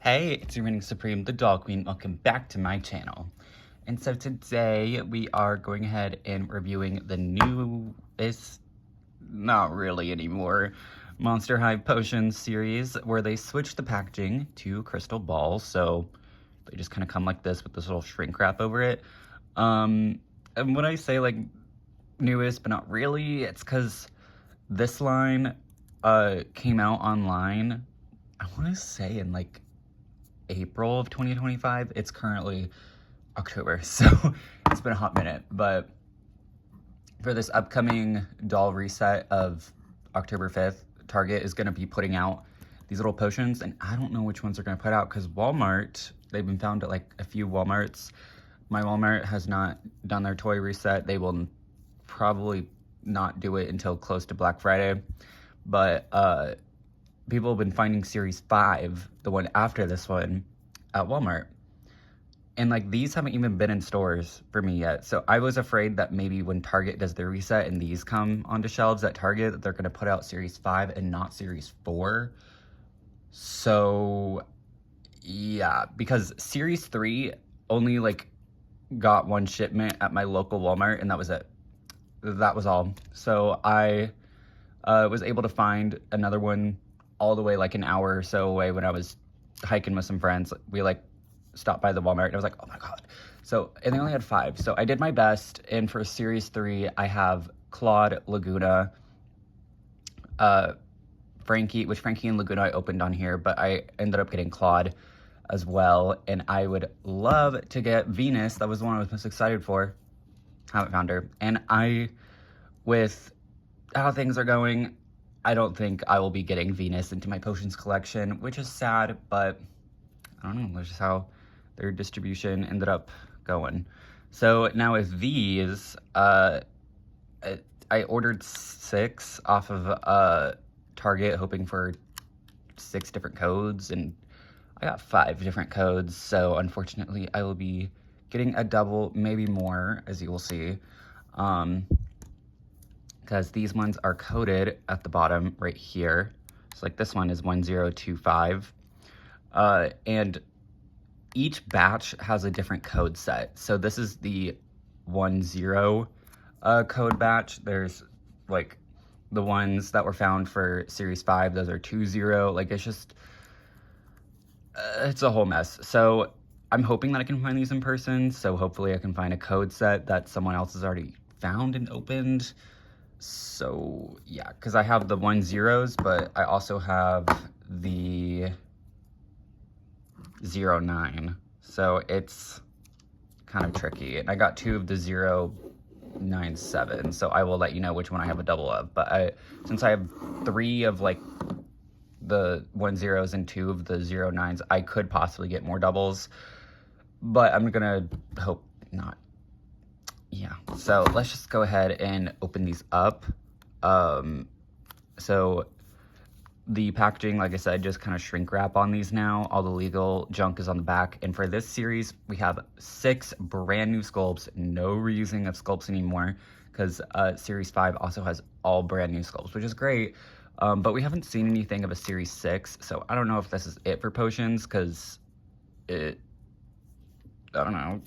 Hey, it's your reigning supreme, the Doll Queen. Welcome back to my channel. And so today we are going ahead and reviewing the newest, not really anymore, Monster High Potions series, where they switched the packaging to crystal balls. So they just kind of come like this with this little shrink wrap over it. And when I say like newest, but not really, it's because this line came out online, I want to say in like April of 2025. It's currently October, so it's been a hot minute. But for this upcoming doll reset of October 5th, Target is going to be putting out these little potions, and I don't know which ones they're going to put out because Walmart, they've been found at like a few Walmarts. My Walmart has not done their toy reset. They will probably not do it until close to Black Friday. But people have been finding Series 5, the one after this one, at Walmart. And like these haven't even been in stores for me yet. So I was afraid that maybe when Target does their reset and these come onto shelves at Target, that they're going to put out Series 5 and not Series 4. So yeah, because Series 3 only like got one shipment at my local Walmart, and that was it. That was all. So I was able to find another one all the way like an hour or so away when I was hiking with some friends. We like stopped by the Walmart and I was like, oh my God. So, and they only had 5. So I did my best. And for Series 3, I have Claude, Laguna, Frankie, which Frankie and Laguna I opened on here, but I ended up getting Claude as well. And I would love to get Venus. That was the one I was most excited for. Haven't found her. And with how things are going, I don't think I will be getting Venus into my potions collection, which is sad, but I don't know, that's just how their distribution ended up going. So now with these, I ordered 6 off of Target, hoping for 6 different codes, and I got 5 different codes, so unfortunately I will be getting a double, maybe more, as you will see. Because these ones are coded at the bottom right here. So like this one is 1025. And each batch has a different code set. So this is the 10 code batch. There's like the ones that were found for Series 5, those are 20. Like it's just, it's a whole mess. So I'm hoping that I can find these in person. So hopefully I can find a code set that someone else has already found and opened. So yeah, because I have the 10s, but I also have the 09. So it's kind of tricky. And I got 2 of the 097. So I will let you know which one I have a double of. But since I have 3 of like the 10s and 2 of the 09s, I could possibly get more doubles. But I'm gonna hope not. Yeah, so let's just go ahead and open these up. So the packaging, like I said, just kind of shrink wrap on these now. All the legal junk is on the back. And for this series, we have 6 brand new sculpts, no reusing of sculpts anymore, because Series 5 also has all brand new sculpts, which is great. But we haven't seen anything of a Series 6, so I don't know if this is it for potions, because I don't know.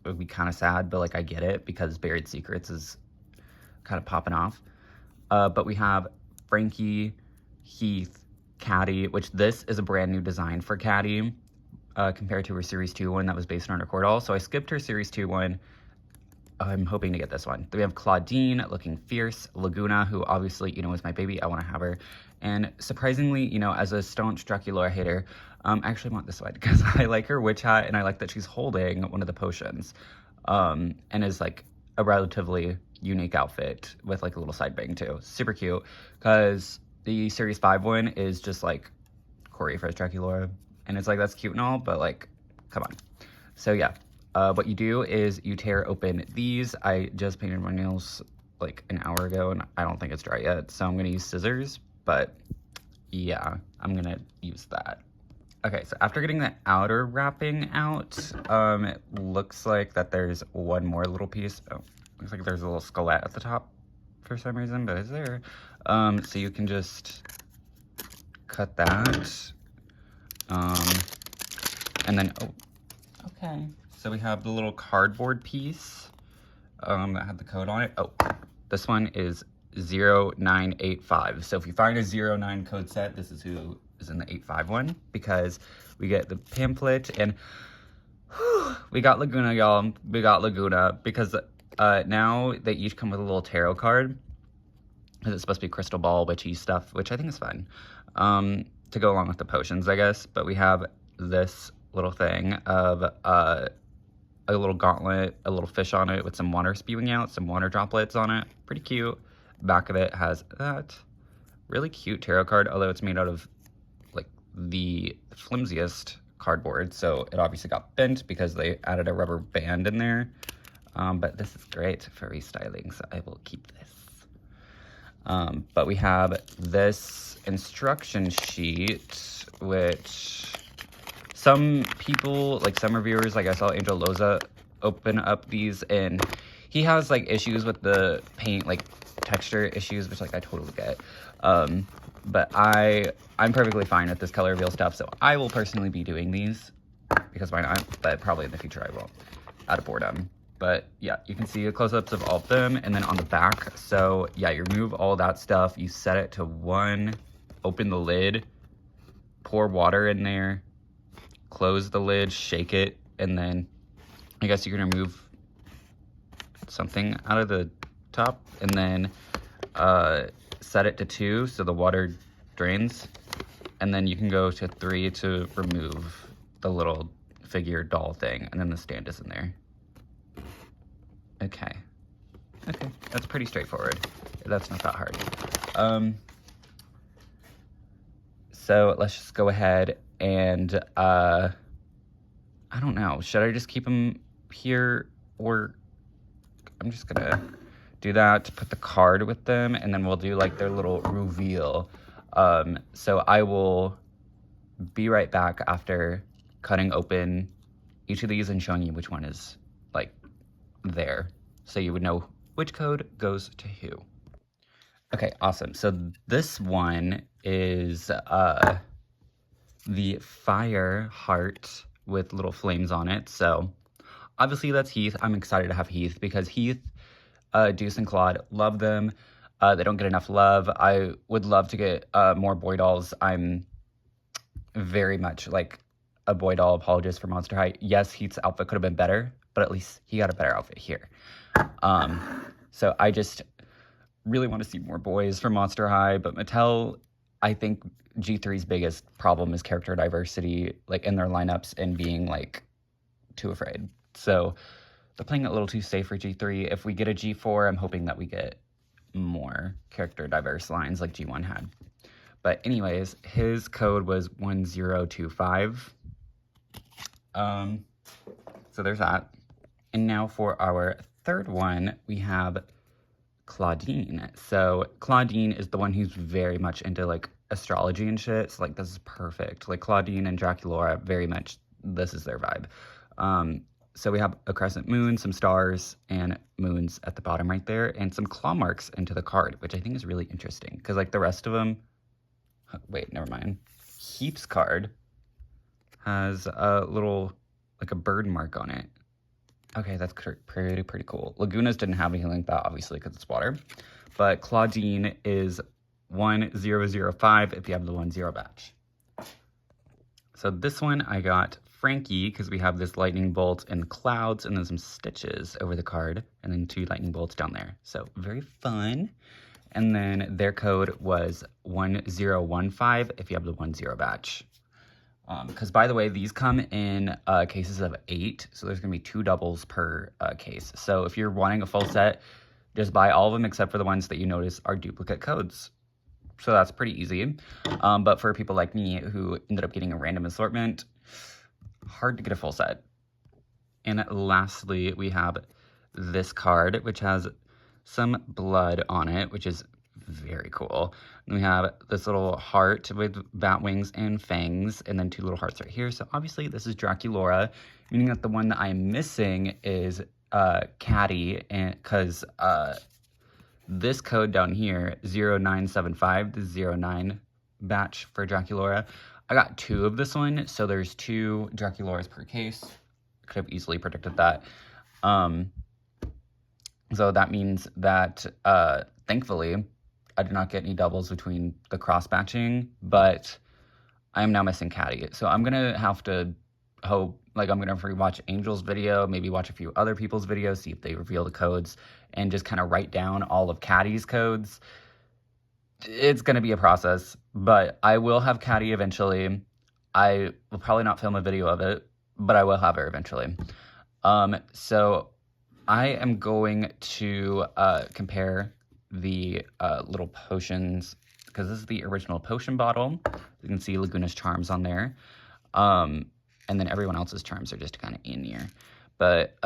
It would be kind of sad, but like I get it because Buried Secrets is kind of popping off. But we have Frankie, Heath, Caddy, which this is a brand new design for Caddy compared to her Series 2 one that was based on her Cordal. So I skipped her Series 2 one. I'm hoping to get this one. Then we have Claudine looking fierce, Laguna, who obviously, is my baby. I want to have her. And surprisingly, as a staunch Draculaura hater, I actually want this one because I like her witch hat and I like that she's holding one of the potions and is like a relatively unique outfit with like a little side bang too. Super cute because the Series 5 one is just like choreographed Draculaura and it's like, that's cute and all, but like, come on. So yeah. What you do is you tear open these. I just painted my nails like an hour ago and I don't think it's dry yet. So I'm going to use scissors, but yeah, I'm going to use that. Okay, so after getting the outer wrapping out, it looks like that there's one more little piece. Oh, looks like there's a little skelet at the top for some reason, but it's there. So you can just cut that. And then, oh, okay. So we have the little cardboard piece that had the code on it. Oh, this one is 0985. So if you find a 09 code set, this is who is in the 85 one, because we get the pamphlet, and whew, we got Laguna, y'all. We got Laguna, because now they each come with a little tarot card, because it's supposed to be crystal ball witchy stuff, which I think is fun, to go along with the potions, I guess. But we have this little thing of a little gauntlet, a little fish on it with some water spewing out, some water droplets on it. Pretty cute. Back of it has that really cute tarot card, although it's made out of like the flimsiest cardboard, so it obviously got bent because they added a rubber band in there. But this is great for restyling, so I will keep this. But we have this instruction sheet, which some people, like some reviewers, like I saw Angel Loza open up these, and he has like issues with the paint, like texture issues, which like I totally get. But I'm perfectly fine with this color reveal stuff, so I will personally be doing these, because why not? But probably in the future I won't, out of boredom. But yeah, you can see the close-ups of all of them, and then on the back, so yeah, you remove all that stuff, you set it to 1, open the lid, pour water in there, close the lid, shake it, and then I guess you can remove something out of the top, and then set it to 2 so the water drains, and then you can go to 3 to remove the little figure doll thing, and then the stand is in there. Okay, that's pretty straightforward. That's not that hard. So let's just go ahead and I don't know, should I just keep them here, or I'm just gonna do that, put the card with them, and then we'll do like their little reveal. So I will be right back after cutting open each of these and showing you which one is like there, so you would know which code goes to who. Okay, awesome. So this one is the fire heart with little flames on it. So obviously that's Heath. I'm excited to have Heath, because Heath, Deuce, and Claude, love them. They don't get enough love. I would love to get more boy dolls. I'm very much like a boy doll apologist for Monster High. Yes, Heath's outfit could have been better, but at least he got a better outfit here. So I just really want to see more boys from Monster High, but Mattel, I think G3's biggest problem is character diversity, like in their lineups, and being like too afraid. So they're playing it a little too safe for G3. If we get a G4, I'm hoping that we get more character diverse lines like G1 had. But anyways, his code was 1025. So there's that. And now for our third one, we have Claudine. So Claudine is the one who's very much into like astrology and shit. So like this is perfect. Like Claudine and Draculaura, very much this is their vibe. So we have a crescent moon, some stars, and moons at the bottom right there, and some claw marks into the card, which I think is really interesting, because like the rest of them, wait, never mind. Heath's card has a little, like a bird mark on it. Okay, that's pretty cool. Laguna's didn't have anything like that, obviously, because it's water. But Claudine is 1005 if you have the 10 batch. So this one I got Frankie, because we have this lightning bolt and clouds, and then some stitches over the card, and then 2 lightning bolts down there. So very fun. And then their code was 1015 if you have the 10 batch. Because by the way, these come in cases of 8, so there's going to be 2 doubles per case. So if you're wanting a full set, just buy all of them except for the ones that you notice are duplicate codes. So that's pretty easy. But for people like me who ended up getting a random assortment, hard to get a full set. And lastly, we have this card, which has some blood on it, which is very cool. And we have this little heart with bat wings and fangs, and then 2 little hearts right here. So obviously this is Draculaura, meaning that the one that I'm missing is Caddy, and because this code down here, 0975, the 09 batch for Draculaura, I got 2 of this one, so there's 2 Draculaurs per case. Could have easily predicted that. So that means that, thankfully, I did not get any doubles between the cross-batching, but I am now missing Caddy. So I'm gonna have to hope, like, I'm gonna rewatch Angel's video, maybe watch a few other people's videos, see if they reveal the codes, and just kind of write down all of Caddy's codes. It's gonna be a process, but I will have Caddy eventually. I will probably not film a video of it, but I will have her eventually. So I am going to compare the little potions, because this is the original potion bottle. You can see Laguna's charms on there. And then everyone else's charms are just kind of in here. But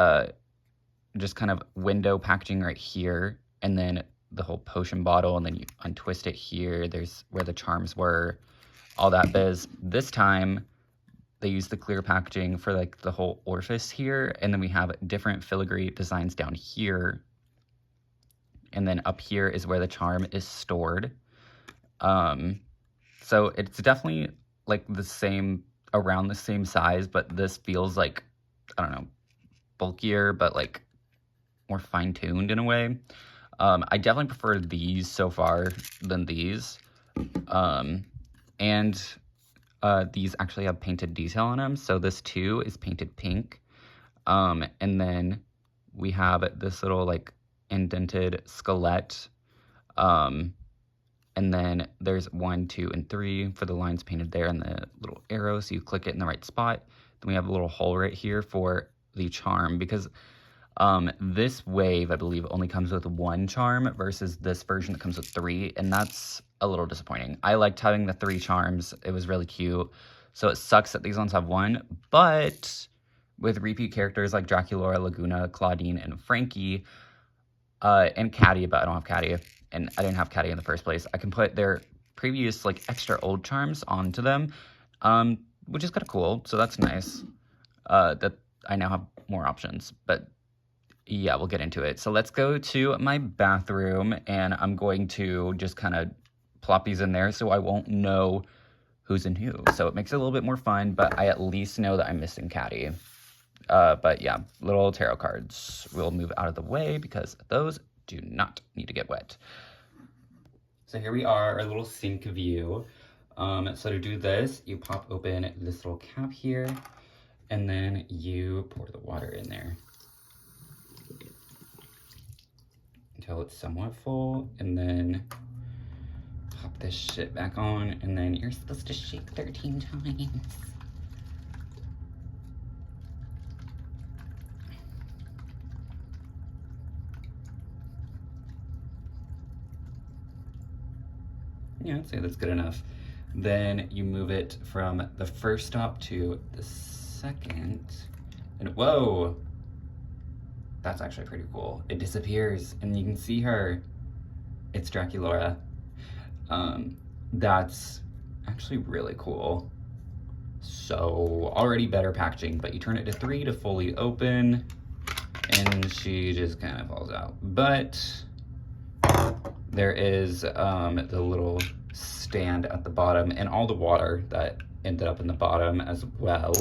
just kind of window packaging right here, and then the whole potion bottle, and then you untwist it here. There's where the charms were, all that biz. This time, they use the clear packaging for like the whole orifice here, and then we have different filigree designs down here. And then up here is where the charm is stored. So it's definitely like the same, around the same size, but this feels like, I don't know, bulkier, but like more fine-tuned in a way. I definitely prefer these so far than these. And these actually have painted detail on them. So this too is painted pink. And then we have this little like indented skelette. And then there's 1, 2, and 3 for the lines painted there and the little arrow, so you click it in the right spot. Then we have a little hole right here for the charm, because this wave, I believe, only comes with 1 charm versus this version that comes with 3, and that's a little disappointing. I liked having the 3 charms. It was really cute. So it sucks that these ones have 1, but with repeat characters like Draculaura, Laguna, Claudine, and Frankie, and Caddy, but I don't have Caddy, and I didn't have Caddy in the first place, I can put their previous, like, extra old charms onto them, which is kind of cool, so that's nice, that I now have more options, but yeah, we'll get into it. So let's go to my bathroom, and I'm going to just kind of plop these in there so I won't know who's in who, so it makes it a little bit more fun, but I at least know that I'm missing Caddy. But yeah, little tarot cards. We'll move out of the way because those do not need to get wet. So here we are, our little sink view. So to do this, you pop open this little cap here, and then you pour the water in there until it's somewhat full, and then pop this shit back on, and then you're supposed to shake 13 times. Yeah, I'd say that's good enough. Then you move it from the first stop to the second, and whoa, that's actually pretty cool. It disappears, and you can see her. It's Draculaura. That's actually really cool. So already better packaging, but you turn it to 3 to fully open, and she just kind of falls out. But there is the little stand at the bottom, and all the water that ended up in the bottom as well.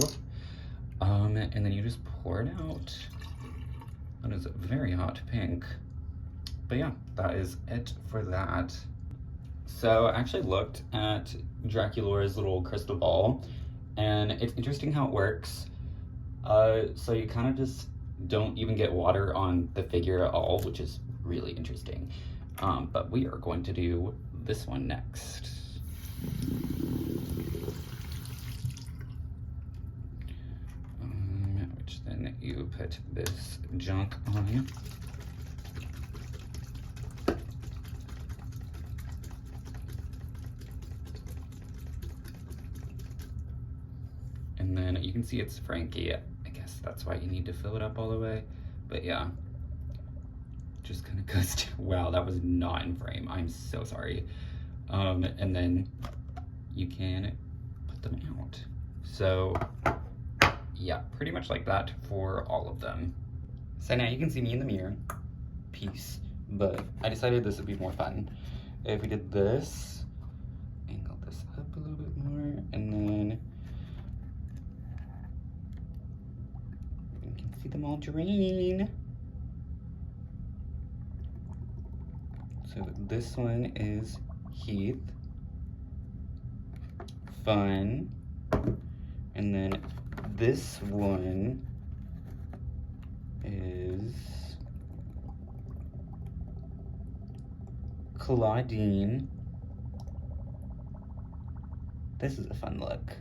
And then you just pour it out. That is very hot pink. But yeah, that is it for that. So I actually looked at Draculaura's little crystal ball, and it's interesting how it works. So you kind of just don't even get water on the figure at all, which is really interesting. But we are going to do this one next. Which then you put this junk on. And then you can see it's Frankie. I guess that's why you need to fill it up all the way. But yeah, just kind of goes to, wow, that was not in frame. I'm so sorry. And then you can put them out. So yeah, pretty much like that for all of them. So now you can see me in the mirror. Peace. But I decided this would be more fun if we did this, angle this up a little bit more, And then you can see them all drain. So this one is Heath. Fun. And then this one is Claudine. This is a fun look.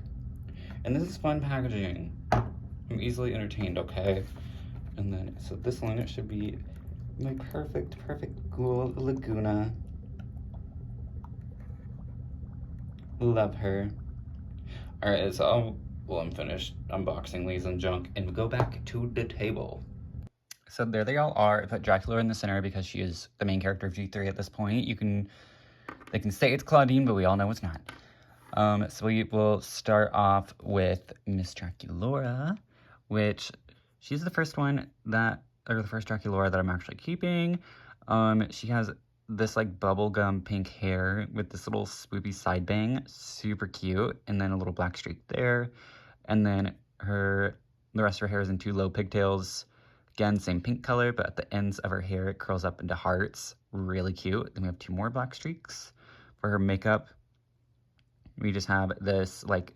And this is fun packaging. I'm easily entertained, okay? And then, so this one, it should be my perfect Ghoul Laguna. Love her. Alright, so I'm finished unboxing Lee's and Junk, and we go back to the table. So there they all are. I put Dracula in the center because she is the main character of G3 at this point. They can say it's Claudine, but we all know it's not. So we will start off with Miss Draculaura, which she's the first one the first Draculaura that I'm actually keeping. She has this like bubblegum pink hair with this little swoopy side bang, super cute, and then a little black streak there. And then the rest of her hair is in 2 low pigtails. Again, same pink color, but at the ends of her hair, it curls up into hearts. Really cute. Then we have 2 more black streaks. For her makeup, we just have this like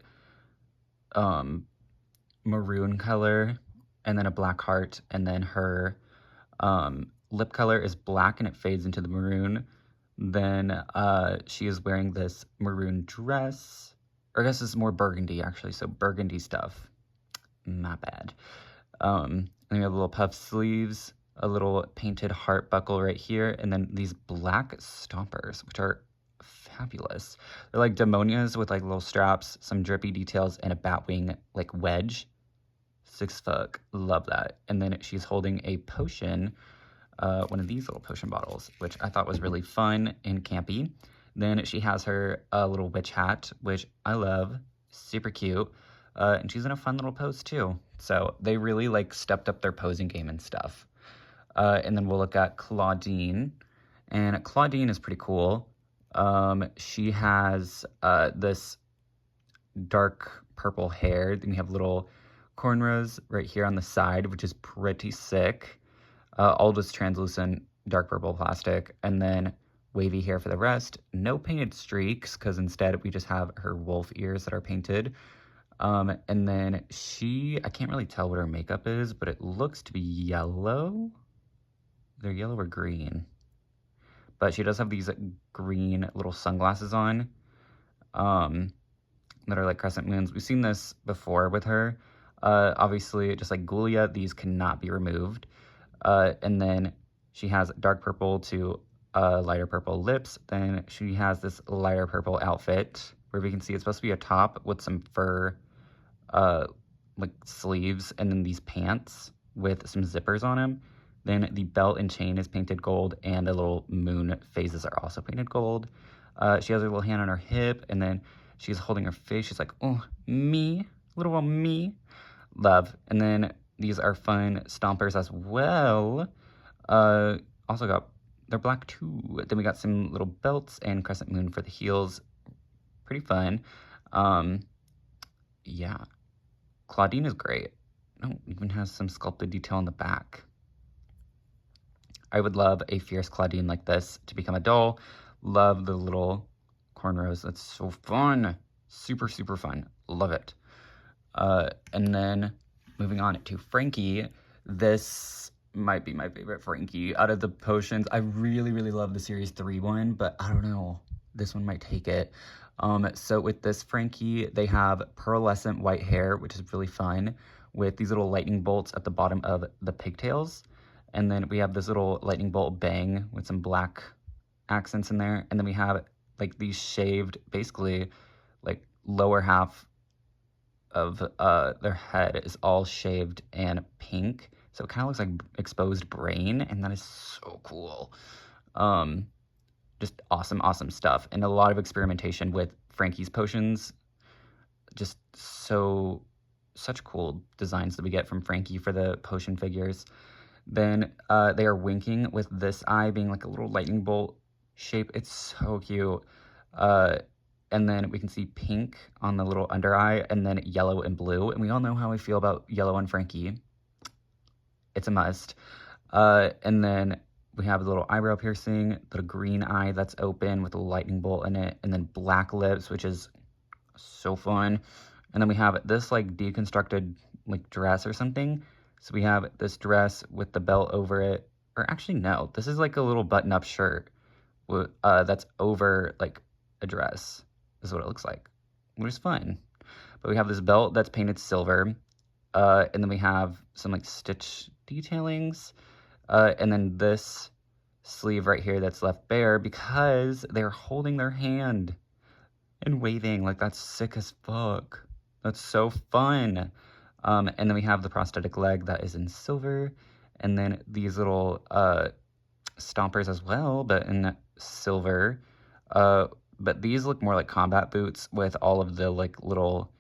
maroon color and then a black heart, and then her lip color is black and it fades into the maroon. Then she is wearing this maroon dress, or I guess it's more burgundy actually, so burgundy stuff. Not bad. And we have little puff sleeves, a little painted heart buckle right here, and then these black stompers, which are fabulous. They're like demonias with like little straps, some drippy details, and a batwing like wedge. 6 fuck, love that. And then she's holding a potion, one of these little potion bottles, which I thought was really fun and campy. Then she has her little witch hat, which I love, super cute. And she's in a fun little pose too. So they really like stepped up their posing game and stuff. And then we'll look at Claudine. And Claudine is pretty cool. She has this dark purple hair. Then we have little cornrows right here on the side, which is pretty sick. All just translucent dark purple plastic. And then wavy hair for the rest. No painted streaks, because instead we just have her wolf ears that are painted. And then I can't really tell what her makeup is, but it looks to be yellow. They're yellow or green. But she does have these green little sunglasses on, that are like crescent moons. We've seen this before with her. Obviously, just like Ghoulia, these cannot be removed. And then she has dark purple to lighter purple lips. Then she has this lighter purple outfit where we can see it's supposed to be a top with some fur like sleeves, and then these pants with some zippers on them. Then the belt and chain is painted gold, and the little moon phases are also painted gold. She has her little hand on her hip, and then she's holding her face. She's like, oh, me, little old me. Love. And then these are fun stompers as well. They're black too. Then we got some little belts and crescent moon for the heels. Pretty fun. Yeah. Claudine is great. Oh, even has some sculpted detail on the back. I would love a fierce Claudine like this to become a doll. Love the little cornrows. That's so fun. Super, super fun. Love it. And then moving on to Frankie. This might be my favorite Frankie out of the potions. I really, really love the Series 3 one, but I don't know. This one might take it. So with this Frankie, they have pearlescent white hair, which is really fun, with these little lightning bolts at the bottom of the pigtails. And then we have this little lightning bolt bang with some black accents in there. And then we have like these shaved, basically like lower half of their head is all shaved and pink. So it kind of looks like exposed brain, and that is so cool. Just awesome, awesome stuff. And a lot of experimentation with Frankie's potions. Just such cool designs that we get from Frankie for the potion figures. Then they are winking with this eye being like a little lightning bolt shape. It's so cute. And and then we can see pink on the little under eye, and then yellow and blue. And we all know how I feel about yellow on Frankie. It's a must. And then we have a little eyebrow piercing, the green eye that's open with a lightning bolt in it, and then black lips, which is so fun. And then we have this like deconstructed like dress or something. So we have this dress with the belt over it, or actually no, this is like a little button-up shirt that's over like a dress. This is what it looks like, which is fun. But we have this belt that's painted silver, and then we have some like stitch detailings, and then this sleeve right here that's left bare because they're holding their hand and waving. Like, that's sick as fuck. That's so fun. And then we have the prosthetic leg that is in silver, and then these little stompers as well, but in silver. But these look more like combat boots with all of the like little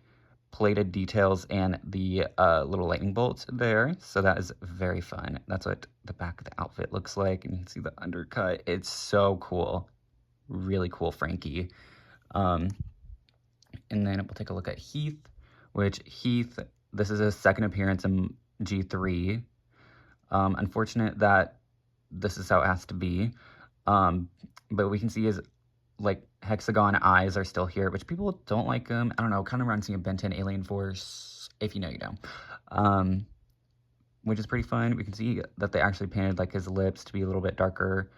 plated details and the little lightning bolts there. So that is very fun. That's what the back of the outfit looks like, and you can see the undercut. It's so cool. Really cool Frankie. And then we'll take a look at Heath, which Heath, this is his second appearance in G3. Unfortunate that this is how it has to be. But we can see his like hexagon eyes are still here, which people don't like them. I don't know, kind of reminds me of Ben 10 Alien Force, if you know, you know. Which is pretty fun. We can see that they actually painted like his lips to be a little bit darker.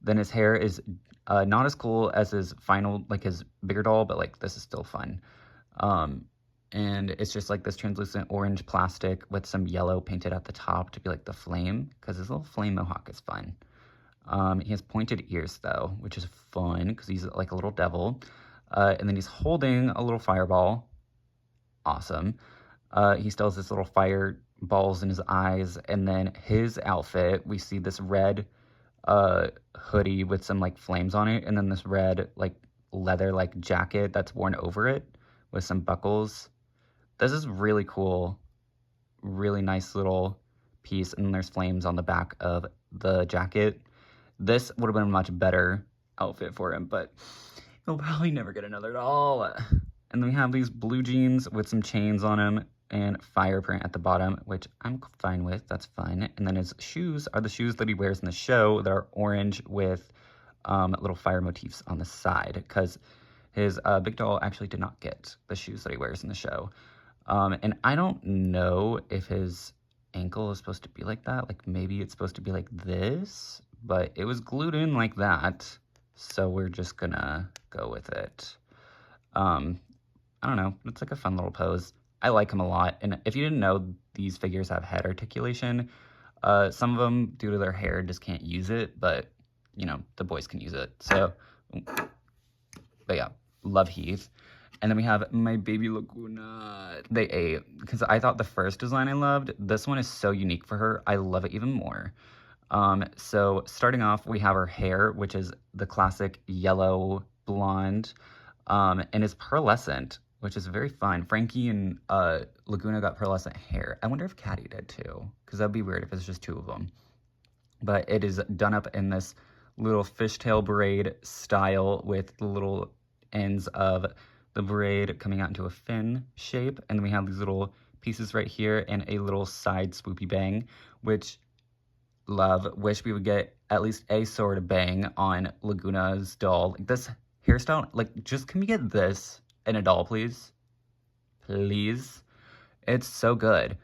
Then his hair is not as cool as his final, like his bigger doll, but like this is still fun. And it's just like this translucent orange plastic with some yellow painted at the top to be like the flame, because his little flame mohawk is fun. He has pointed ears though, which is fun because he's like a little devil. And then he's holding a little fireball. Awesome. He still has this little fireballs in his eyes. And then his outfit, we see this red hoodie with some like flames on it, and then this red like leather like jacket that's worn over it with some buckles. This is really cool. Really nice little piece, and there's flames on the back of the jacket. This would have been a much better outfit for him, but he'll probably never get another doll. And then we have these blue jeans with some chains on them and fire print at the bottom, which I'm fine with. That's fine. And then his shoes are the shoes that he wears in the show. They're orange with little fire motifs on the side, because his big doll actually did not get the shoes that he wears in the show. And I don't know if his ankle is supposed to be like that. Like, maybe it's supposed to be like this, but it was glued in like that, so we're just gonna go with it. I don't know, it's like a fun little pose. I like him a lot, and if you didn't know, these figures have head articulation. Some of them, due to their hair, just can't use it, but, you know, the boys can use it, so, but yeah, love Heath. And then we have my baby Laguna. They ate, because I thought the first design I loved. This one is so unique for her. I love it even more. So starting off, we have her hair, which is the classic yellow blonde, and it's pearlescent, which is very fun. Frankie and Laguna got pearlescent hair. I wonder if Caddy did too, because that'd be weird if it's just two of them. But it is done up in this little fishtail braid style with the little ends of the braid coming out into a fin shape. And then we have these little pieces right here and a little side swoopy bang, which love. Wish we would get at least a sort of bang on Laguna's doll. Like, this hairstyle, like, just can we get this in a doll, please? Please. It's so good.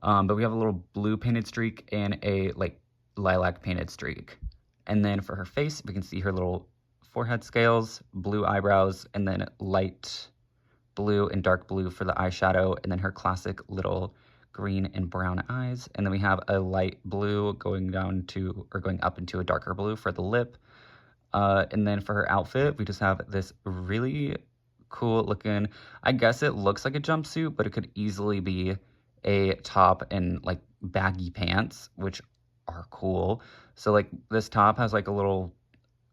But we have a little blue painted streak and a like lilac painted streak. And then for her face, we can see her little forehead scales, blue eyebrows, and then light blue and dark blue for the eyeshadow, and then her classic little green and brown eyes. And then we have a light blue going down to, or going up into a darker blue for the lip. And then for her outfit, we just have this really cool looking, I guess it looks like a jumpsuit, but it could easily be a top and like baggy pants, which are cool. So like this top has like a little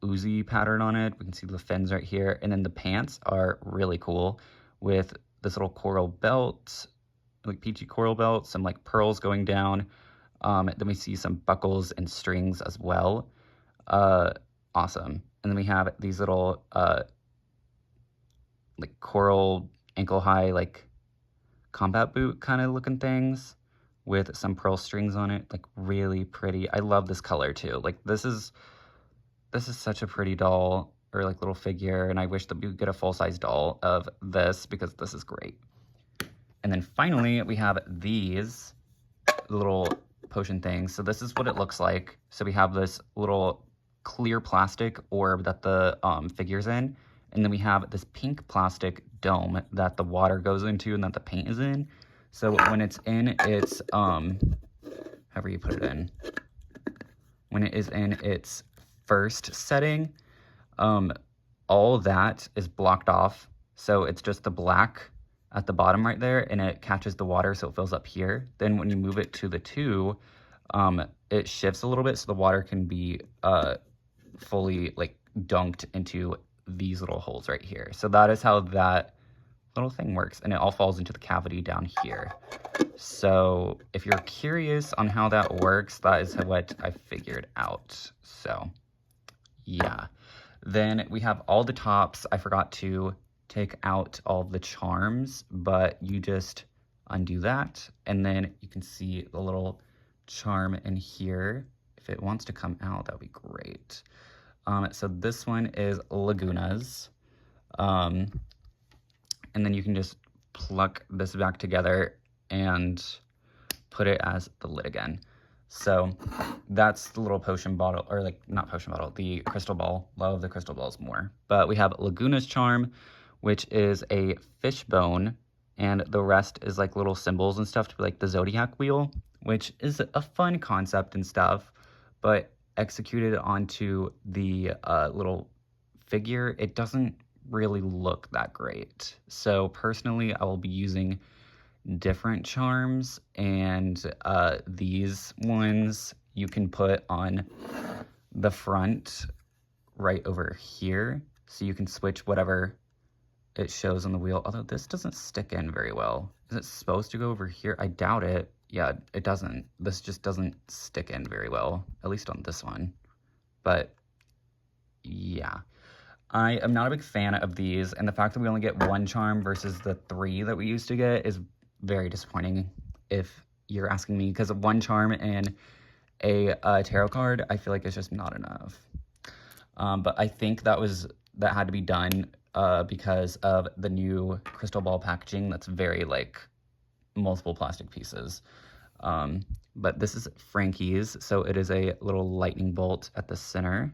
Uzi pattern on it. We can see the fins right here. And then the pants are really cool with this little coral belt, like peachy coral belt, some like pearls going down. Then we see some buckles and strings as well. Awesome. And then we have these little like coral ankle high, like combat boot kind of looking things with some pearl strings on it. Like really pretty. I love this color too. Like this is such a pretty doll, or like little figure, and I wish that we could get a full-size doll of this because this is great. And then finally we have these little potion things. So this is what it looks like. So we have this little clear plastic orb that the figure's in, and then we have this pink plastic dome that the water goes into and that the paint is in. So when it's in its however you put it in, when it is in its first setting, all that is blocked off. So it's just the black at the bottom right there, and it catches the water, so it fills up here. Then when you move it to the 2, it shifts a little bit so the water can be fully like dunked into these little holes right here. So that is how that little thing works, and it all falls into the cavity down here. So if you're curious on how that works, that is what I figured out. So yeah. Then we have all the tops. I forgot to take out all of the charms, but you just undo that, and then you can see the little charm in here. If it wants to come out, that would be great. So this one is Laguna's, and then you can just pluck this back together and put it as the lid again. So that's the little potion bottle, or like not potion bottle, the crystal ball. Love the crystal balls more. But we have Laguna's charm, which is a fish bone, and the rest is like little symbols and stuff to be like the zodiac wheel, which is a fun concept and stuff, but executed onto the little figure, it doesn't really look that great. So personally, I will be using different charms, and these ones you can put on the front right over here, so you can switch whatever it shows on the wheel. Although this doesn't stick in very well. Is it supposed to go over here? I doubt it. Yeah, it doesn't. This just doesn't stick in very well, at least on this one. But yeah, I am not a big fan of these, and the fact that we only get 1 charm versus the 3 that we used to get is very disappointing, if you're asking me, because 1 charm and a tarot card, I feel like it's just not enough. But I think that had to be done because of the new crystal ball packaging that's very like multiple plastic pieces. But this is Frankie's, so it is a little lightning bolt at the center.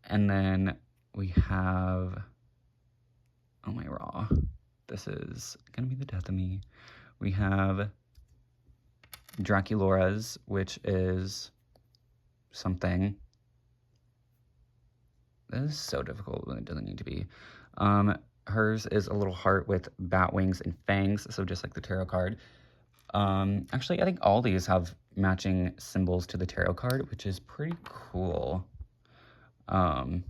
And then we have, oh my raw, this is gonna be the death of me. We have Draculaura's, which is something. This is so difficult when it doesn't need to be. Hers is a little heart with bat wings and fangs, so just like the tarot card. Actually, I think all these have matching symbols to the tarot card, which is pretty cool. Here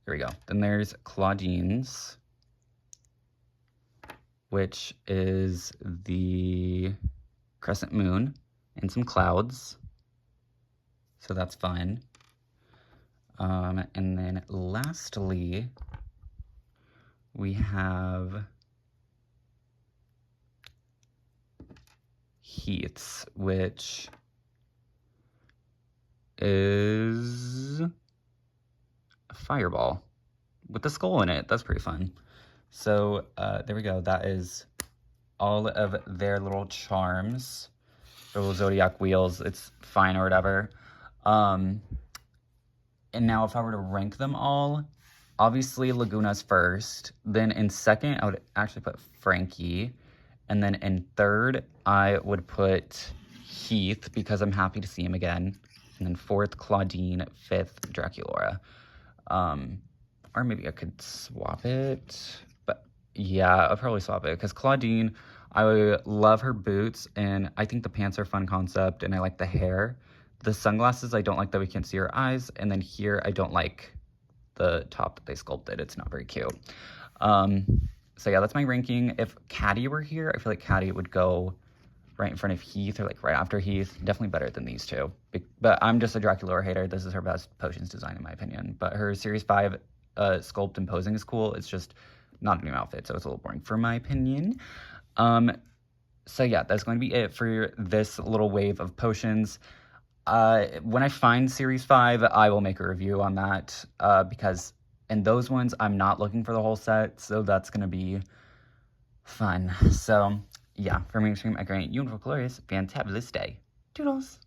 we go. Then there's Claudine's, which is the crescent moon and some clouds. So that's fun. And then lastly, we have Heath's, which is a fireball with a skull in it. That's pretty fun. So there we go. That is all of their little charms, their little zodiac wheels. It's fine or whatever. And now if I were to rank them all, obviously Laguna's first. Then in second, I would actually put Frankie. And then in third, I would put Heath, because I'm happy to see him again. And then fourth, Claudine. Fifth, Draculaura. Or maybe I could swap it. But yeah, I'll probably swap it, because Claudine, I love her boots, and I think the pants are a fun concept, and I like the hair. The sunglasses, I don't like that we can't see her eyes. And then here, I don't like the top that they sculpted. It's not very cute. So yeah, that's my ranking. If Caddy were here, I feel like Caddy would go right in front of Heath or like right after Heath. Definitely better than these two. But I'm just a Draculaura hater. This is her best potions design in my opinion. But her Series 5 sculpt and posing is cool. It's just not a new outfit, so it's a little boring for my opinion. So yeah, that's going to be it for this little wave of potions. When I find Series 5, I will make a review on that, because in those ones, I'm not looking for the whole set, so that's going to be fun. So, yeah, for me, Extreme, I grant you, glorious, fantabulous day. Toodles!